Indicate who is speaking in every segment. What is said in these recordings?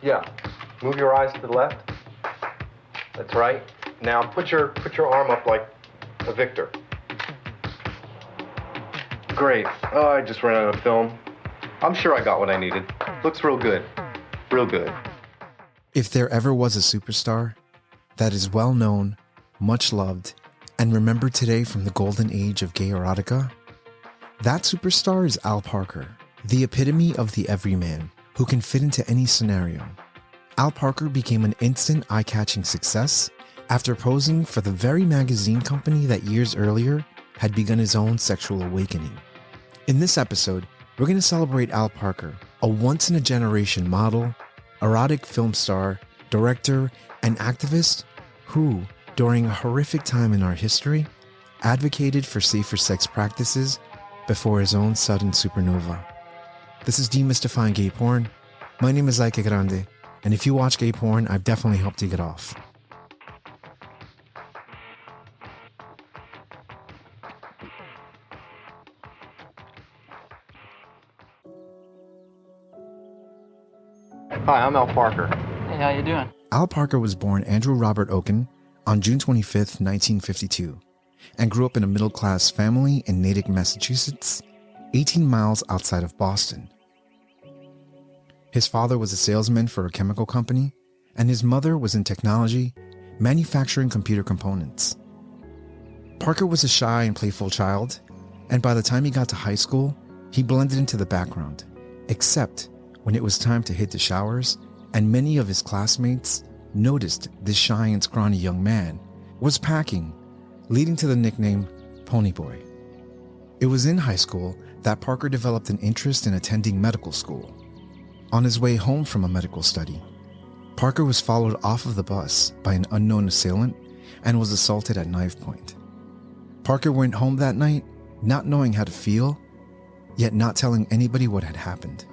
Speaker 1: Yeah. Move your eyes to the left. That's right. Now put your arm up like a victor. Great. Oh, I just ran out of film. I'm sure I got what I needed. Looks real good. Real good.
Speaker 2: If there ever was a superstar that is well known, much loved, and remembered today from the golden age of gay erotica, that superstar is Al Parker, the epitome of the everyman who can fit into any scenario. Al Parker became an instant eye-catching success after posing for the very magazine company that years earlier had begun his own sexual awakening. In this episode, we're going to celebrate Al Parker, a once-in-a-generation model, erotic film star, director, and activist who, during a horrific time in our history, advocated for safer sex practices before his own sudden supernova. This is Demystifying Gay Porn. My name is Ike Grande, and if you watch gay porn, I've definitely helped you get off.
Speaker 1: Hi, I'm Al Parker.
Speaker 3: Hey, how you doing?
Speaker 2: Al Parker was born Andrew Robert Oken on June 25th, 1952, and grew up in a middle-class family in Natick, Massachusetts, 18 miles outside of Boston. His father was a salesman for a chemical company, and his mother was in technology, manufacturing computer components. Parker was a shy and playful child, and by the time he got to high school, he blended into the background, except when it was time to hit the showers, and many of his classmates noticed this shy and scrawny young man was packing, leading to the nickname Pony Boy. It was in high school that Parker developed an interest in attending medical school. On his way home from a medical study, Parker was followed off of the bus by an unknown assailant and was assaulted at knife point. Parker went home that night not knowing how to feel, yet not telling anybody what had happened.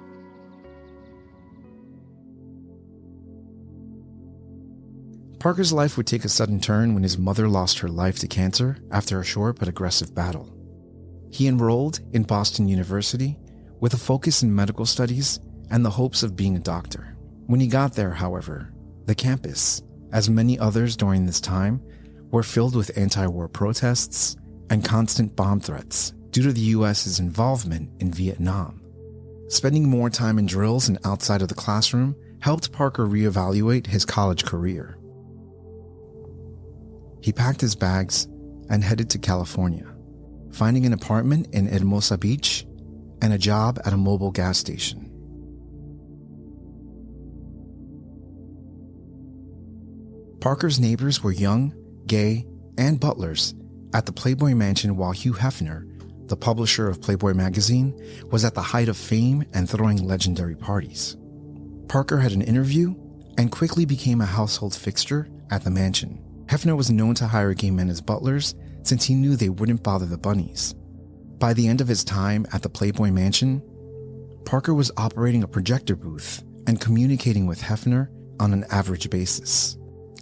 Speaker 2: Parker's life would take a sudden turn when his mother lost her life to cancer after a short but aggressive battle. He enrolled in Boston University with a focus in medical studies and the hopes of being a doctor. When he got there, however, the campus, as many others during this time, were filled with anti-war protests and constant bomb threats due to the US's involvement in Vietnam. Spending more time in drills and outside of the classroom helped Parker reevaluate his college career. He packed his bags and headed to California, finding an apartment in Hermosa Beach and a job at a mobile gas station. Parker's neighbors were young, gay, and butlers at the Playboy Mansion while Hugh Hefner, the publisher of Playboy magazine, was at the height of fame and throwing legendary parties. Parker had an interview and quickly became a household fixture at the mansion. Hefner was known to hire gay men as butlers since he knew they wouldn't bother the bunnies. By the end of his time at the Playboy Mansion, Parker was operating a projector booth and communicating with Hefner on an average basis,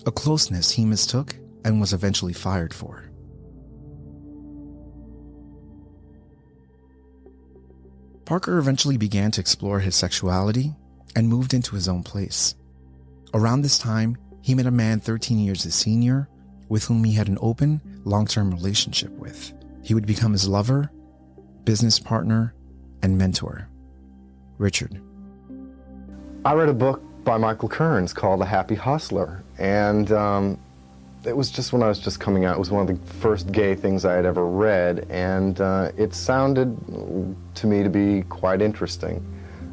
Speaker 2: a closeness he mistook and was eventually fired for. Parker eventually began to explore his sexuality and moved into his own place. Around this time, he met a man 13 years his senior with whom he had an open, long-term relationship with. He would become his lover, business partner, and mentor, Richard.
Speaker 1: I read a book by Michael Kearns called The Happy Hustler, and it was just when I was just coming out. It was one of the first gay things I had ever read, and it sounded to me to be quite interesting.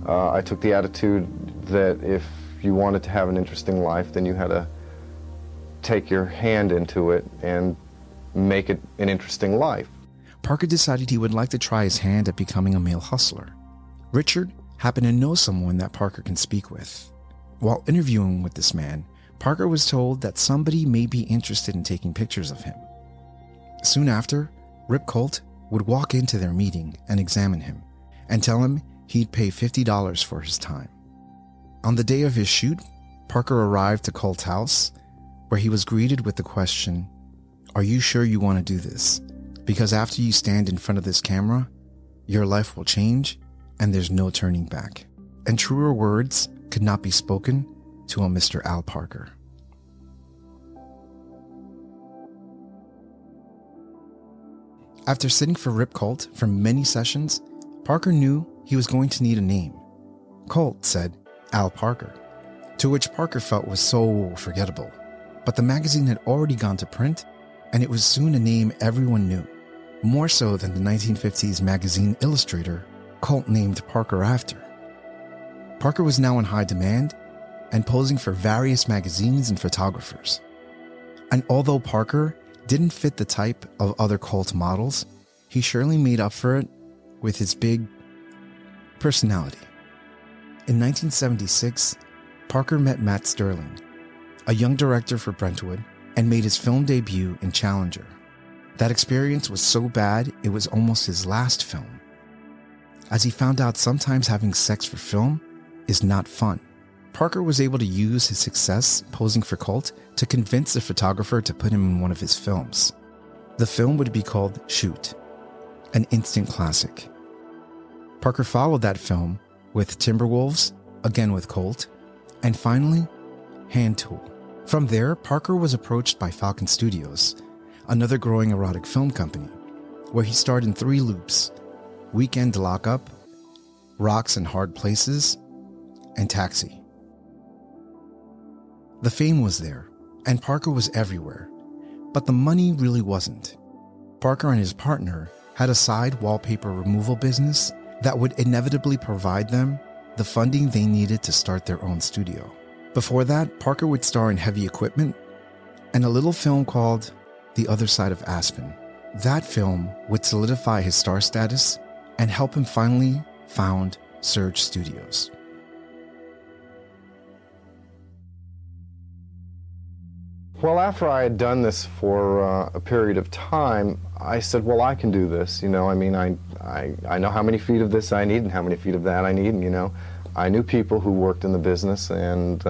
Speaker 1: I took the attitude that if you wanted to have an interesting life, then you had to take your hand into it and make it an interesting life.
Speaker 2: Parker decided he would like to try his hand at becoming a male hustler. Richard happened to know someone that Parker can speak with. While interviewing with this man, Parker was told that somebody may be interested in taking pictures of him. Soon after, Rip Colt would walk into their meeting and examine him and tell him he'd pay $50 for his time. On the day of his shoot, Parker arrived to Colt's house, where he was greeted with the question, "Are you sure you want to do this? Because after you stand in front of this camera, your life will change and there's no turning back." And truer words could not be spoken to a Mr. Al Parker. After sitting for Rip Colt for many sessions, Parker knew he was going to need a name. Colt said Al Parker, to which Parker felt was so forgettable. But the magazine had already gone to print, and it was soon a name everyone knew. More so than the 1950s magazine illustrator Colt named Parker after. Parker was now in high demand and posing for various magazines and photographers. And although Parker didn't fit the type of other Colt models, he surely made up for it with his big personality. In 1976, Parker met Matt Sterling, a young director for Brentwood, and made his film debut in Challenger. That experience was so bad it was almost his last film, as he found out sometimes having sex for film is not fun. Parker was able to use his success posing for Colt to convince the photographer to put him in one of his films. The film would be called Shoot, an instant classic. Parker followed that film with Timberwolves, again with Colt, and finally, Hand Tool. From there, Parker was approached by Falcon Studios, another growing erotic film company, where he starred in 3 loops: Weekend Lockup, Rocks and Hard Places, and Taxi. The fame was there, and Parker was everywhere, but the money really wasn't. Parker and his partner had a side wallpaper removal business that would inevitably provide them the funding they needed to start their own studio. Before that, Parker would star in Heavy Equipment and a little film called The Other Side of Aspen. That film would solidify his star status and help him finally found Serge Studios.
Speaker 1: Well, after I had done this for a period of time, I said, well, I can do this. You know, I mean, I know how many feet of this I need and how many feet of that I need. And, you know, I knew people who worked in the business, and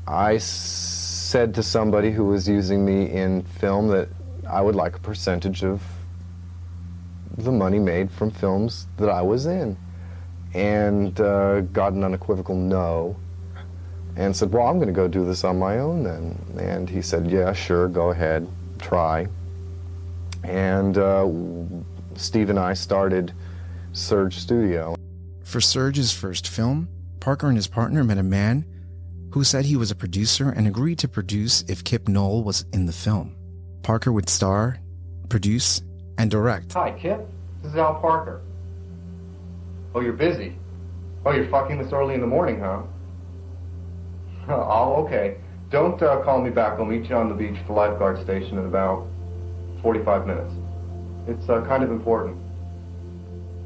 Speaker 1: I said to somebody who was using me in film that I would like a percentage of the money made from films that I was in, and got an unequivocal no. And said, well, I'm going to go do this on my own then. And he said, yeah, sure, go ahead, try. And Steve and I started Serge Studio.
Speaker 2: For Serge's first film, Parker and his partner met a man who said he was a producer and agreed to produce if Kip Knoll was in the film. Parker would star, produce, and direct.
Speaker 3: Hi, Kip. This is Al Parker. Oh, you're busy. Oh, you're fucking this early in the morning, huh? Oh, okay. Don't call me back. I'll meet you on the beach at the lifeguard station in about 45 minutes. It's kind of important.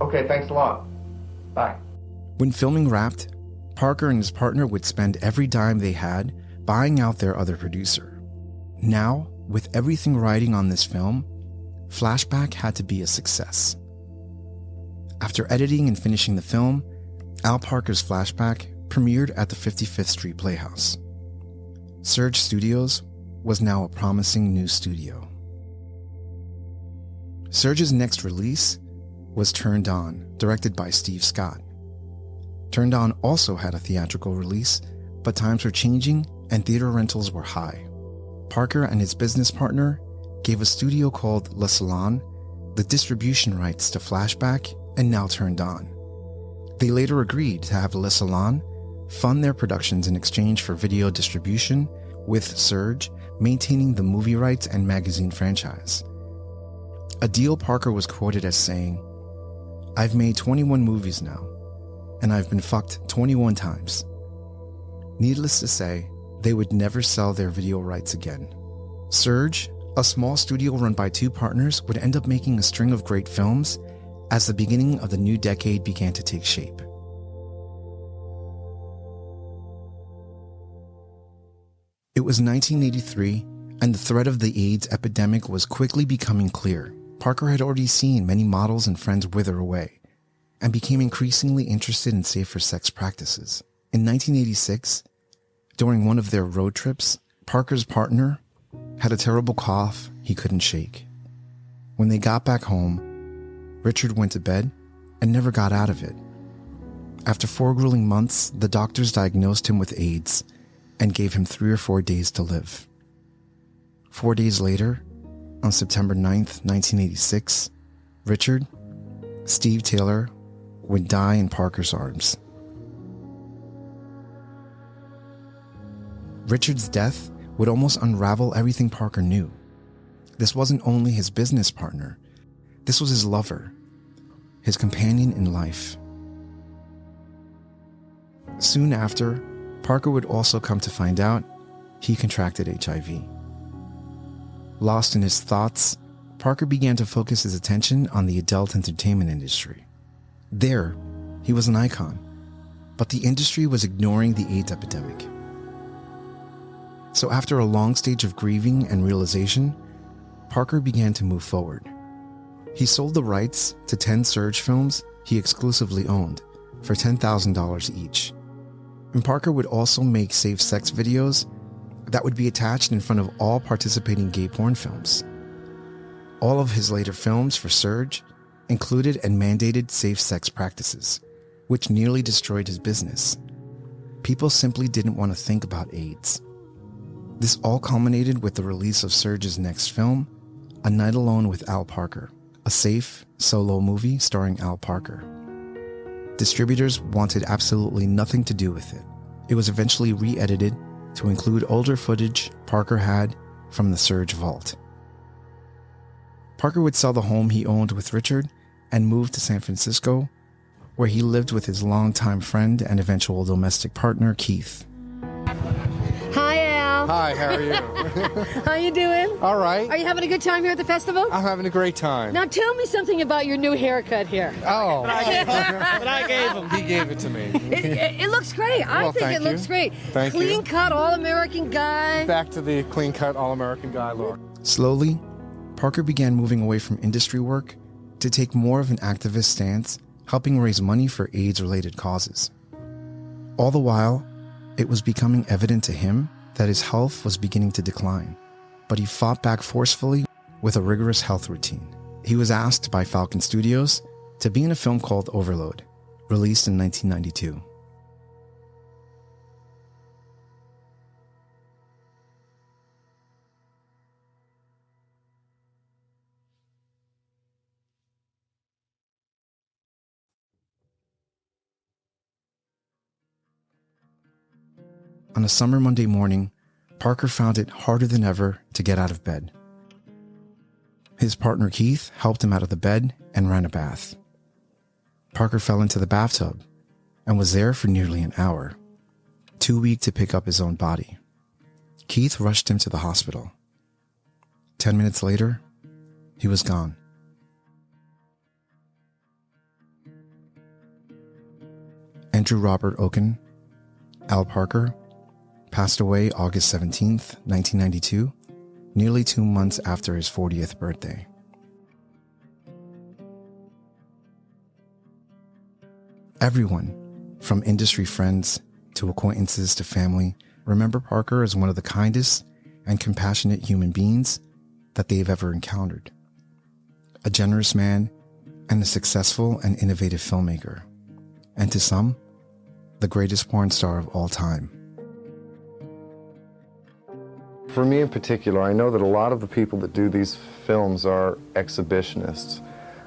Speaker 3: Okay, thanks a lot. Bye.
Speaker 2: When filming wrapped, Parker and his partner would spend every dime they had buying out their other producer. Now, with everything riding on this film, Flashback had to be a success. After editing and finishing the film, Al Parker's Flashback premiered at the 55th Street Playhouse. Serge Studios was now a promising new studio. Serge's next release was Turned On, directed by Steve Scott. Turned On also had a theatrical release, but times were changing and theater rentals were high. Parker and his business partner gave a studio called Le Salon the distribution rights to Flashback and Now Turned On. They later agreed to have Le Salon fund their productions in exchange for video distribution, with Serge maintaining the movie rights and magazine franchise. A deal Parker was quoted as saying, "I've made 21 movies now, and I've been fucked 21 times." Needless to say, they would never sell their video rights again. Serge, a small studio run by 2 partners, would end up making a string of great films as the beginning of the new decade began to take shape. It was 1983, and the threat of the AIDS epidemic was quickly becoming clear. Parker had already seen many models and friends wither away, and became increasingly interested in safer sex practices. In 1986, during one of their road trips, Parker's partner had a terrible cough he couldn't shake. When they got back home, Richard went to bed and never got out of it. After 4 grueling months, the doctors diagnosed him with AIDS and gave him 3 or 4 days to live. 4 days later, on September 9th, 1986, Richard, Steve Taylor, would die in Parker's arms. Richard's death would almost unravel everything Parker knew. This wasn't only his business partner, this was his lover, his companion in life. Soon after, Parker would also come to find out he contracted HIV. Lost in his thoughts, Parker began to focus his attention on the adult entertainment industry. There, he was an icon, but the industry was ignoring the AIDS epidemic. So after a long stage of grieving and realization, Parker began to move forward. He sold the rights to 10 Serge films he exclusively owned for $10,000 each. And Parker would also make safe sex videos that would be attached in front of all participating gay porn films. All of his later films for Serge included and mandated safe sex practices, which nearly destroyed his business. People simply didn't want to think about AIDS. This all culminated with the release of Serge's next film, A Night Alone with Al Parker, a safe, solo movie starring Al Parker. Distributors wanted absolutely nothing to do with it. It was eventually re-edited to include older footage Parker had from the Serge vault. Parker would sell the home he owned with Richard and move to San Francisco, where he lived with his longtime friend and eventual domestic partner, Keith.
Speaker 4: Hi, Al.
Speaker 5: Hi, how are you?
Speaker 4: How you doing?
Speaker 5: All right.
Speaker 4: Are you having a good time here at the festival?
Speaker 5: I'm having a great time.
Speaker 4: Now tell me something about your new haircut here.
Speaker 5: Oh.
Speaker 6: But I gave him.
Speaker 5: He gave it to me.
Speaker 4: It looks great. I
Speaker 5: Well,
Speaker 4: think
Speaker 5: thank
Speaker 4: it looks
Speaker 5: you.
Speaker 4: great.
Speaker 5: Thank you.
Speaker 4: Clean cut, all-American guy.
Speaker 5: Back to the clean-cut, all-American guy look.
Speaker 2: Slowly, Parker began moving away from industry work to take more of an activist stance, helping raise money for AIDS-related causes. All the while, it was becoming evident to him that his health was beginning to decline, but he fought back forcefully with a rigorous health routine. He was asked by Falcon Studios to be in a film called Overload, released in 1992. On a summer Monday morning, Parker found it harder than ever to get out of bed. His partner Keith helped him out of the bed and ran a bath. Parker fell into the bathtub and was there for nearly an hour, too weak to pick up his own body. Keith rushed him to the hospital. 10 minutes later, he was gone. Andrew Robert Oken, Al Parker, passed away August 17th, 1992, nearly 2 months after his 40th birthday. Everyone, from industry friends to acquaintances to family, remember Parker as one of the kindest and compassionate human beings that they've ever encountered. A generous man and a successful and innovative filmmaker. And to some, the greatest porn star of all time.
Speaker 1: For me in particular, I know that a lot of the people that do these films are exhibitionists.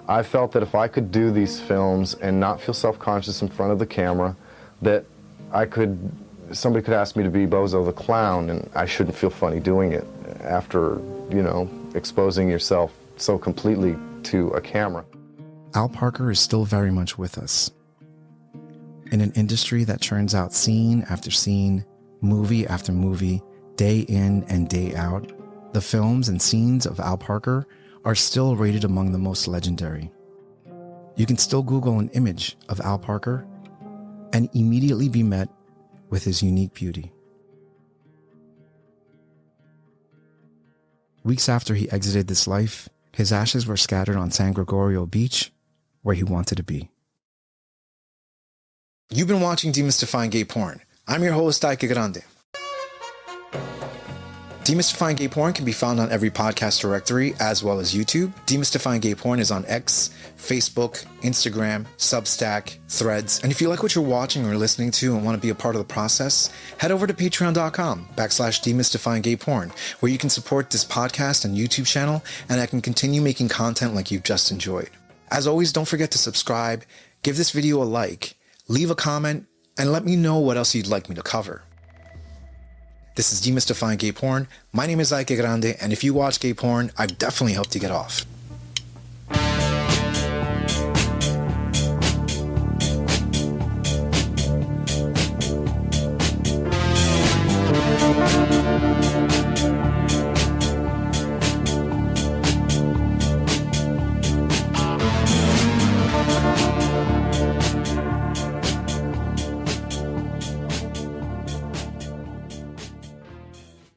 Speaker 1: I felt that if I could do these films and not feel self-conscious in front of the camera, that somebody could ask me to be Bozo the Clown, and I shouldn't feel funny doing it after, exposing yourself so completely to a camera.
Speaker 2: Al Parker is still very much with us. In an industry that churns out scene after scene, movie after movie, day in and day out, the films and scenes of Al Parker are still rated among the most legendary. You can still Google an image of Al Parker and immediately be met with his unique beauty. Weeks after he exited this life, his ashes were scattered on San Gregorio Beach, where he wanted to be. You've been watching Demystifying Gay Porn. I'm your host, Ike Grande. Demystifying Gay Porn can be found on every podcast directory as well as YouTube. Demystifying Gay Porn is on X, Facebook, Instagram, Substack, Threads. And if you like what you're watching or listening to and want to be a part of the process, head over to patreon.com/demystifying gay porn, where you can support this podcast and YouTube channel, and I can continue making content like you've just enjoyed. As always, don't forget to subscribe, give this video a like, leave a comment, and let me know what else you'd like me to cover. This is Demystifying Gay Porn. My name is Ike Grande, and if you watch gay porn, I've definitely helped you get off.